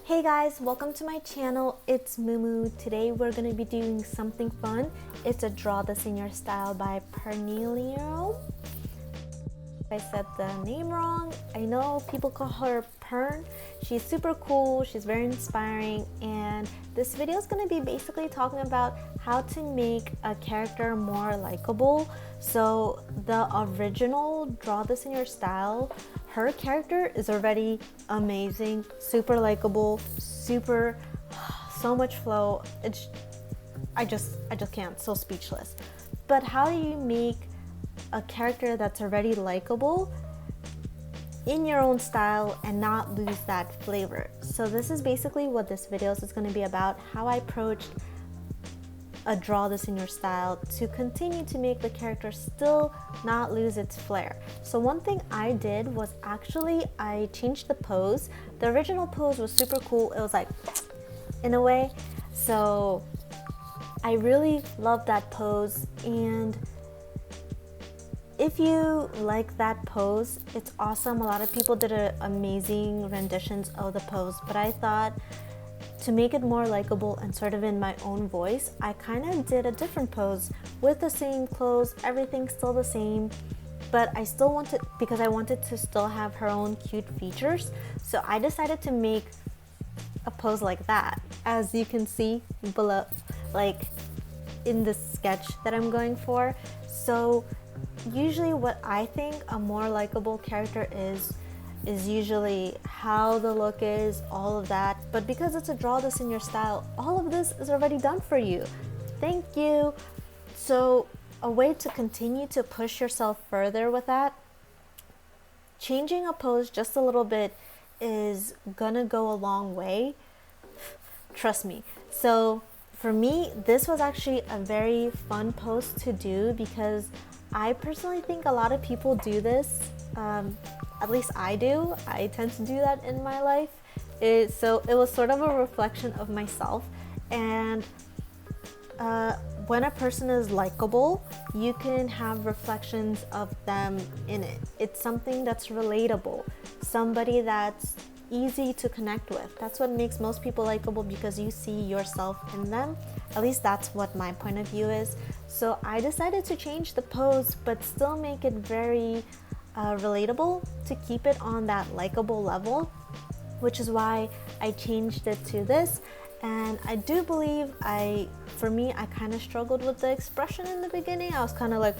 Hey guys, welcome to my channel. It's Mumu. Today we're going to be doing something fun. It's a Draw This in Your Style by Pernilleoerum. I said the name wrong. I know people call her Pern. She's super cool, she's very inspiring, and this video is going to be basically talking about how to make a character more likable. So the original Draw This in Your Style, her character is already amazing, super likable, so much flow. I just can't, so speechless. But how do you make a character that's already likable in your own style and not lose that flavor? So this is basically what this video is going to be about, how I approached a Draw This in Your Style to continue to make the character still not lose its flair. So one thing I did was actually I changed the pose. The original pose was super cool. It was like in a way. So I really love that pose, and if you like that pose, it's awesome. A lot of people did amazing renditions of the pose, but I thought to make it more likable and sort of in my own voice, I kind of did a different pose with the same clothes, everything still the same, but I still wanted, because I wanted to still have her own cute features, so I decided to make a pose like that, as you can see below, like in the sketch that I'm going for. So usually what I think a more likable character is usually how the look is, all of that. But because it's a Draw This in Your Style, all of this is already done for you. Thank you. So a way to continue to push yourself further with that, changing a pose just a little bit is gonna go a long way. Trust me. So for me, this was actually a very fun pose to do because I personally think a lot of people do this. At least I do. I tend to do that in my life. So it was sort of a reflection of myself. And when a person is likable, you can have reflections of them in it. It's something that's relatable, somebody that's easy to connect with. That's what makes most people likable, because you see yourself in them. At least that's what my point of view is. So I decided to change the pose but still make it very relatable, to keep it on that likable level, which is why I changed it to this. And I do believe for me, I kind of struggled with the expression in the beginning. I was kind of like,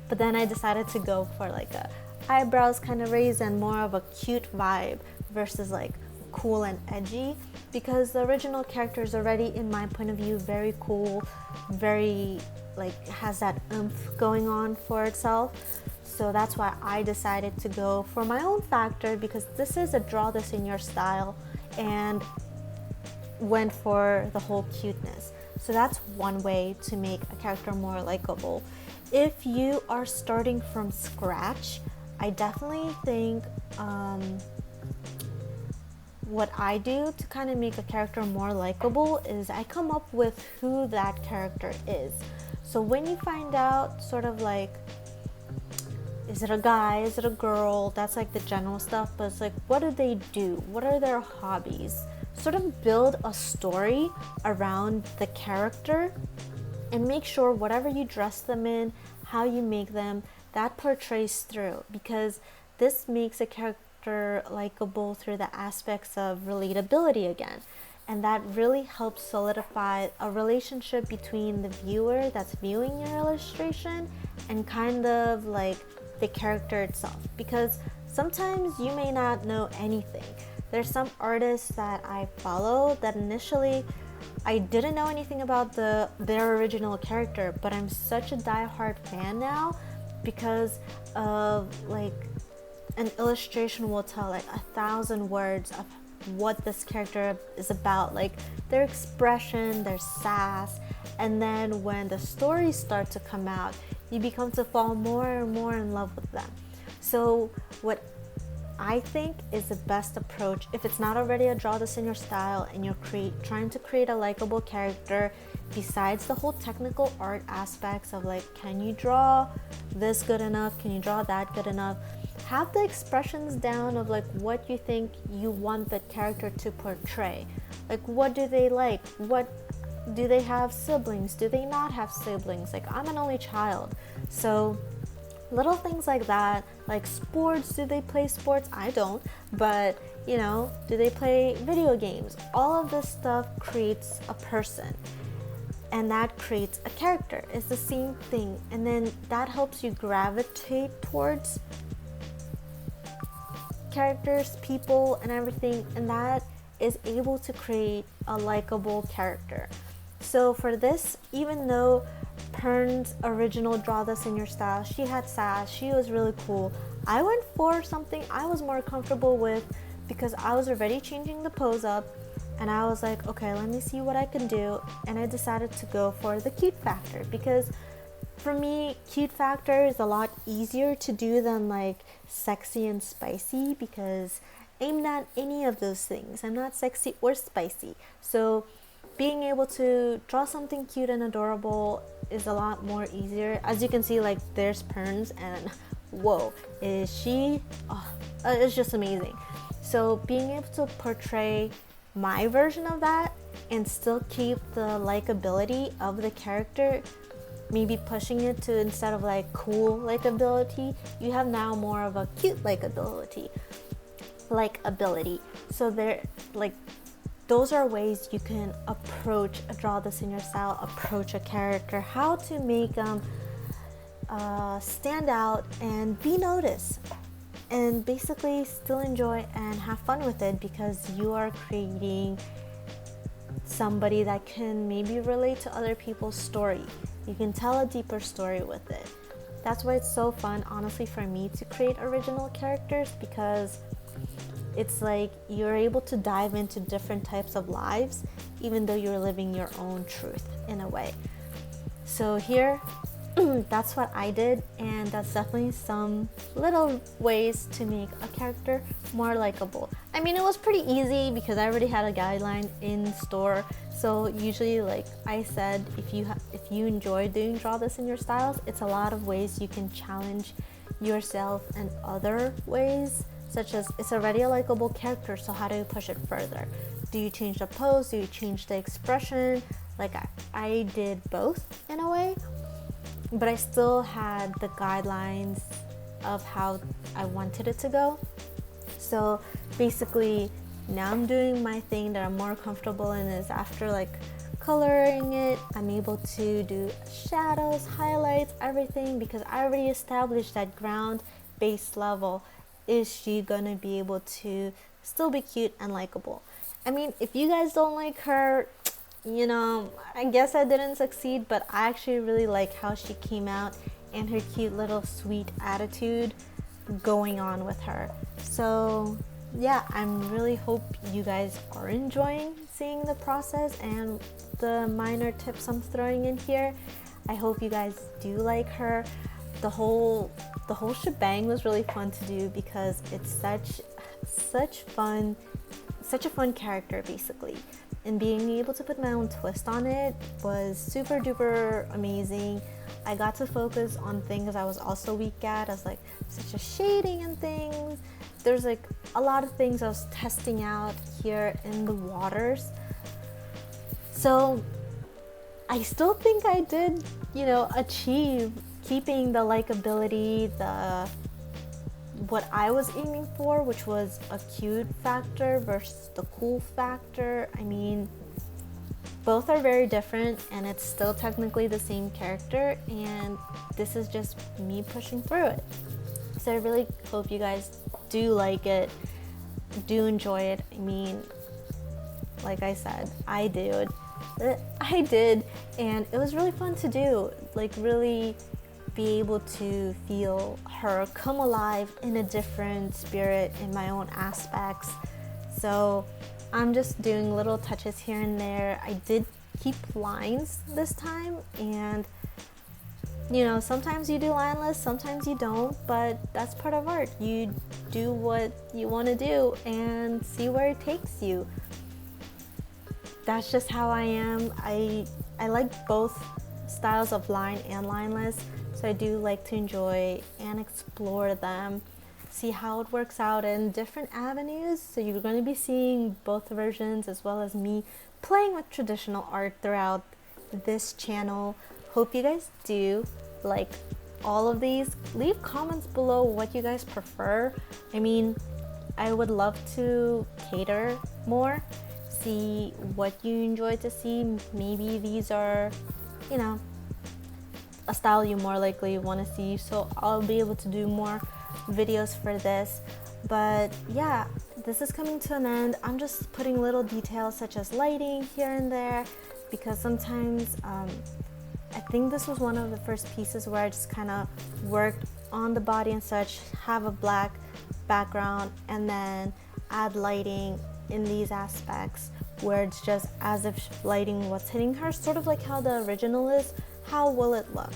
but then I decided to go for like a eyebrows kind of raise and more of a cute vibe versus like cool and edgy, because the original character is already, in my point of view, very cool, very like has that oomph going on for itself. So that's why I decided to go for my own factor, because this is a Draw This in Your Style, and went for the whole cuteness. So that's one way to make a character more likable. If you are starting from scratch, I definitely think what I do to kind of make a character more likable is I come up with who that character is. So when you find out sort of like, is it a guy, is it a girl, that's like the general stuff, but it's like, what do they do? What are their hobbies? Sort of build a story around the character and make sure whatever you dress them in, how you make them, that portrays through, because this makes a character likable through the aspects of relatability again. And that really helps solidify a relationship between the viewer that's viewing your illustration and kind of like the character itself, because sometimes you may not know anything. There's some artists that I follow that initially I didn't know anything about their original character, but I'm such a diehard fan now because of like an illustration will tell like 1,000 words of what this character is about, like their expression, their sass, and then when the stories start to come out, you become to fall more and more in love with them. So what I think is the best approach, if it's not already a Draw This in Your Style and you're trying to create a likable character, besides the whole technical art aspects of like, can you draw this good enough, can you draw that good enough, have the expressions down of like what you think you want the character to portray. Like, what do they like? What do they have siblings? Do they not have siblings? Like, I'm an only child, so little things like that. Like sports, do they play sports? I don't, but you know, do they play video games? All of this stuff creates a person, and that creates a character. It's the same thing, and then that helps you gravitate towards characters, people, and everything, and that is able to create a likable character. So for this, even though Pern's original Draw This in Your Style, she had sass, she was really cool, I went for something I was more comfortable with because I was already changing the pose up, and I was like, okay, let me see what I can do, and I decided to go for the cute factor because for me, cute factor is a lot easier to do than like sexy and spicy, because I'm not any of those things. I'm not sexy or spicy. So being able to draw something cute and adorable is a lot more easier. As you can see, like there's Pern's, and whoa, is she, it's just amazing. So being able to portray my version of that and still keep the likability of the character, maybe pushing it to, instead of like cool likability, you have now more of a cute likability. So there, like, those are ways you can approach a Draw This in Your Style, approach a character, how to make them stand out and be noticed, and basically still enjoy and have fun with it, because you are creating somebody that can maybe relate to other people's story. You can tell a deeper story with it. That's why it's so fun, honestly, for me to create original characters, because it's like you're able to dive into different types of lives, even though you're living your own truth in a way. So here, that's what I did, and that's definitely some little ways to make a character more likable. I mean, it was pretty easy because I already had a guideline in store. So usually, like I said, if you enjoy doing Draw This in Your Styles, it's a lot of ways you can challenge yourself in other ways, such as it's already a likable character, so how do you push it further? Do you change the pose? Do you change the expression? Like I did both in a way, but I still had the guidelines of how I wanted it to go. So basically, now I'm doing my thing that I'm more comfortable in, is after like coloring it, I'm able to do shadows, highlights, everything, because I already established that ground base level. Is she gonna be able to still be cute and likable? I mean, if you guys don't like her, you know, I guess I didn't succeed, but I actually really like how she came out and her cute little sweet attitude going on with her. So yeah, I'm really hope you guys are enjoying seeing the process and the minor tips I'm throwing in here. I hope you guys do like her. The whole shebang was really fun to do because it's such a fun character basically, and being able to put my own twist on it was super duper amazing. I got to focus on things I was also weak at, as like such as shading and things. There's like a lot of things I was testing out here in the waters. So I still think I did, you know, achieve keeping the likability, what I was aiming for, which was a cute factor versus the cool factor. I mean, both are very different, and it's still technically the same character, and this is just me pushing through it. So I really hope you guys do like it, do enjoy it. I mean, like I said, I did, and it was really fun to do. Like, really be able to feel her come alive in a different spirit in my own aspects. So I'm just doing little touches here and there. I did keep lines this time, and you know, sometimes you do lineless, sometimes you don't, but that's part of art. You do what you want to do and see where it takes you. That's just how I am. I like both styles of line and lineless, so I do like to enjoy and explore them. see how it works out in different avenues. So you're going to be seeing both versions, as well as me playing with traditional art throughout this channel. Hope you guys do like all of these. Leave comments below what you guys prefer. I mean, I would love to cater more, see what you enjoy to see. Maybe these are, you know, a style you more likely want to see, so I'll be able to do more videos for this. But yeah, this is coming to an end. I'm just putting little details such as lighting here and there, because sometimes I think this was one of the first pieces where I just kind of worked on the body and such, have a black background, and then add lighting in these aspects where it's just as if lighting was hitting her, sort of like how the original is. How will it look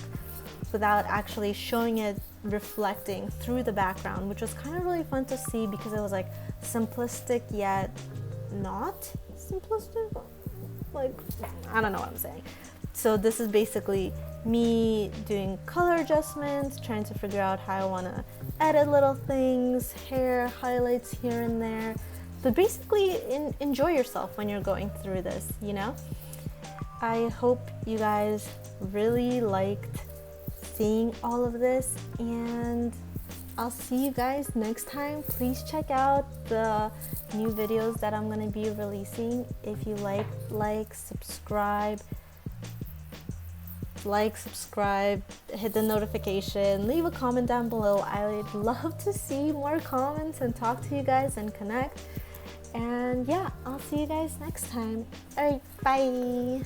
without actually showing it reflecting through the background, which was kind of really fun to see, because it was like simplistic yet not simplistic. Like, I don't know what I'm saying. So this is basically me doing color adjustments, trying to figure out how I want to edit little things, hair highlights here and there. But basically enjoy yourself when you're going through this, you know? I hope you guys really liked seeing all of this, and I'll see you guys next time. Please check out the new videos that I'm going to be releasing. If you like, subscribe, hit the notification, leave a comment down below. I would love to see more comments and talk to you guys and connect. And yeah, I'll see you guys next time. All right, bye.